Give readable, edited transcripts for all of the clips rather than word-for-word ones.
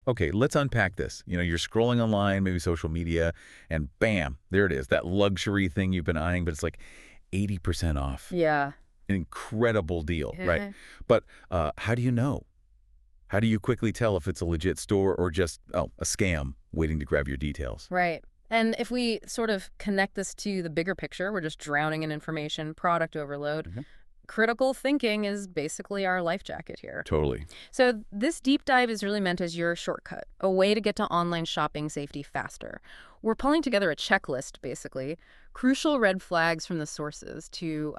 Okay, let's unpack this. You're scrolling online, maybe social media, and bam, there it is, that luxury thing you've been eyeing, but it's like 80% off. Yeah. An incredible deal, right? But how do you know? How do you quickly tell if it's a legit store or just, oh, a scam waiting to grab your details? Right. And if we sort of connect this to the bigger picture, we're just drowning in information, product overload. Critical thinking is basically our life jacket here. Totally. So this deep dive is really meant as your shortcut, a way to get to online shopping safety faster. We're pulling together a checklist, basically, crucial red flags from the sources to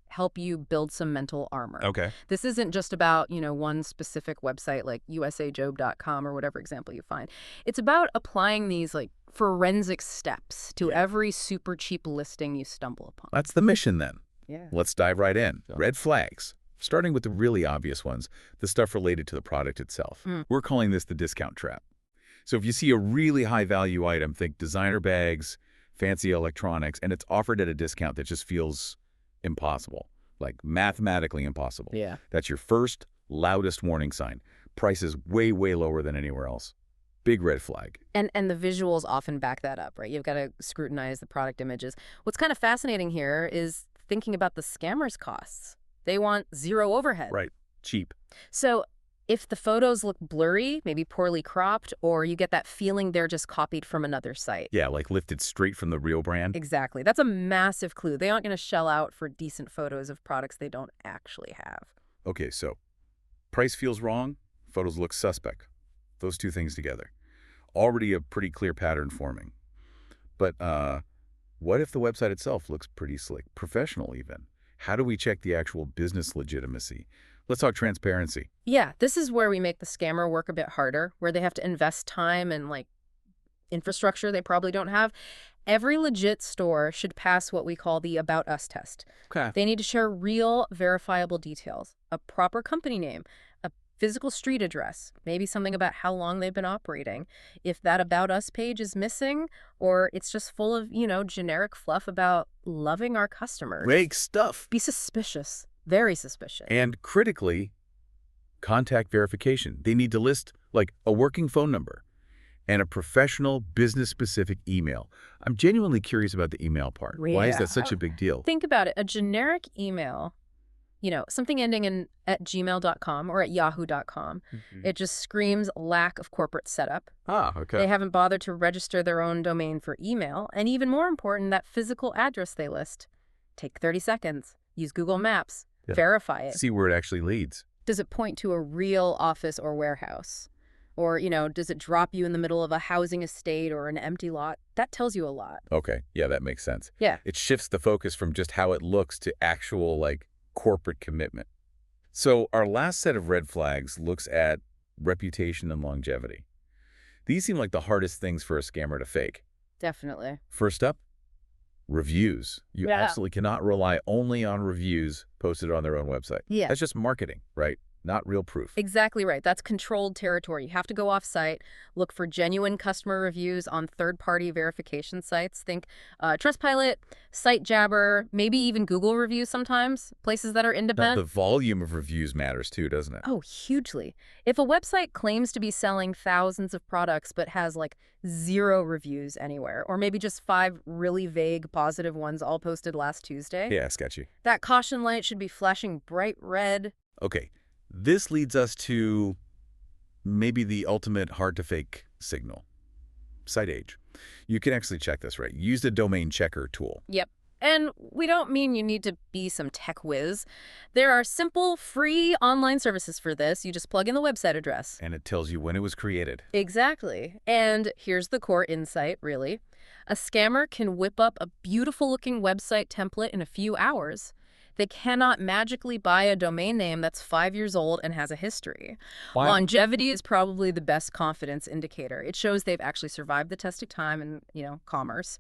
help you build some mental armor. Okay. This isn't just about, one specific website like USAJoob.com or whatever example you find. It's about applying these like forensic steps to every super cheap listing you stumble upon. That's the mission then. Yeah. Let's dive right in. Red flags. Starting with the really obvious ones, the stuff related to the product itself. We're calling this the discount trap. So if you see a really high-value item, think designer bags, fancy electronics, and it's offered at a discount that just feels impossible, like mathematically impossible. Yeah. That's your first, loudest warning sign. Price is way, way lower than anywhere else. Big red flag. And the visuals often back that up, right? You've got to scrutinize the product images. What's kind of fascinating here is thinking about the scammers' costs. They want zero overhead. Right. Cheap. So if the photos look blurry, maybe poorly cropped, or you get that feeling they're just copied from another site. Yeah, like lifted straight from the real brand. Exactly. That's a massive clue. They aren't going to shell out for decent photos of products they don't actually have. Okay, so price feels wrong, photos look suspect. Those two things together. Already a pretty clear pattern forming. But what if the website itself looks pretty slick, professional even? How do we check the actual business legitimacy? Let's talk transparency. Yeah, this is where we make the scammer work a bit harder, where they have to invest time and infrastructure they probably don't have. Every legit store should pass what we call the About Us test. Okay. They need to share real, verifiable details, a proper company name, a physical street address, maybe something about how long they've been operating. If that About Us page is missing, or it's just full of, generic fluff about loving our customers. Vague stuff. Be suspicious. Very suspicious. And critically, contact verification. They need to list like a working phone number and a professional business-specific email. I'm genuinely curious about the email part. Yeah. Why is that such a big deal? Think about it. A generic email, something ending in at gmail.com or at yahoo.com, it just screams lack of corporate setup. Ah, okay. They haven't bothered to register their own domain for email. And even more important, that physical address they list. Take 30 seconds. Use Google Maps. Yeah. Verify it. See where it actually leads. Does it point to a real office or warehouse? Or, does it drop you in the middle of a housing estate or an empty lot? That tells you a lot. Okay. Yeah, that makes sense. Yeah. It shifts the focus from just how it looks to actual, corporate commitment. So our last set of red flags looks at reputation and longevity. These seem like the hardest things for a scammer to fake. Definitely. First up, reviews. You absolutely cannot rely only on reviews posted on their own website. Yeah. That's just marketing, right? Not real proof. Exactly right. That's controlled territory. You have to go off-site, look for genuine customer reviews on third-party verification sites. Think Trustpilot, SiteJabber, maybe even Google reviews sometimes, places that are independent. The volume of reviews matters too, doesn't it? Oh, hugely. If a website claims to be selling thousands of products but has zero reviews anywhere, or maybe just 5 really vague positive ones all posted last Tuesday. Yeah, sketchy. That caution light should be flashing bright red. Okay. This leads us to maybe the ultimate hard-to-fake signal, site age. You can actually check this, right? Use the domain checker tool. Yep. And we don't mean you need to be some tech whiz. There are simple, free online services for this. You just plug in the website address. And it tells you when it was created. Exactly. And here's the core insight, really. A scammer can whip up a beautiful-looking website template in a few hours. They cannot magically buy a domain name that's 5 years old and has a history. Wow. Longevity is probably the best confidence indicator. It shows they've actually survived the test of time and, commerce.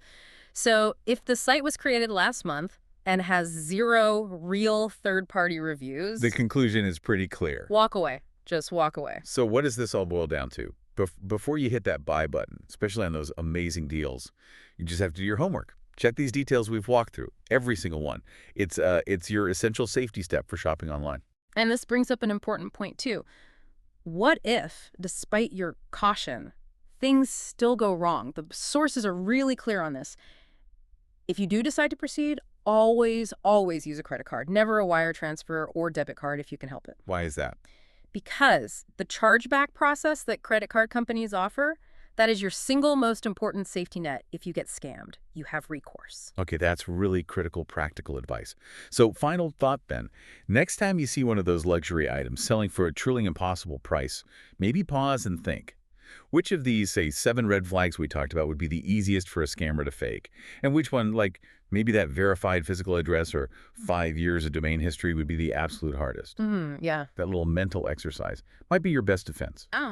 So if the site was created last month and has 0 real third-party reviews... The conclusion is pretty clear. Walk away. Just walk away. So what does this all boil down to? Before you hit that buy button, especially on those amazing deals, you just have to do your homework. Check these details we've walked through, every single one. It's your essential safety step for shopping online. And this brings up an important point, too. What if, despite your caution, things still go wrong? The sources are really clear on this. If you do decide to proceed, always, always use a credit card. Never a wire transfer or debit card if you can help it. Why is that? Because the chargeback process that credit card companies offer, that is your single most important safety net if you get scammed. You have recourse. Okay, that's really critical practical advice. So final thought, Ben. Next time you see one of those luxury items selling for a truly impossible price, maybe pause and think. Which of these, say, 7 red flags we talked about would be the easiest for a scammer to fake? And which one, like maybe that verified physical address or 5 years of domain history, would be the absolute hardest? Yeah. That little mental exercise might be your best defense. Oh.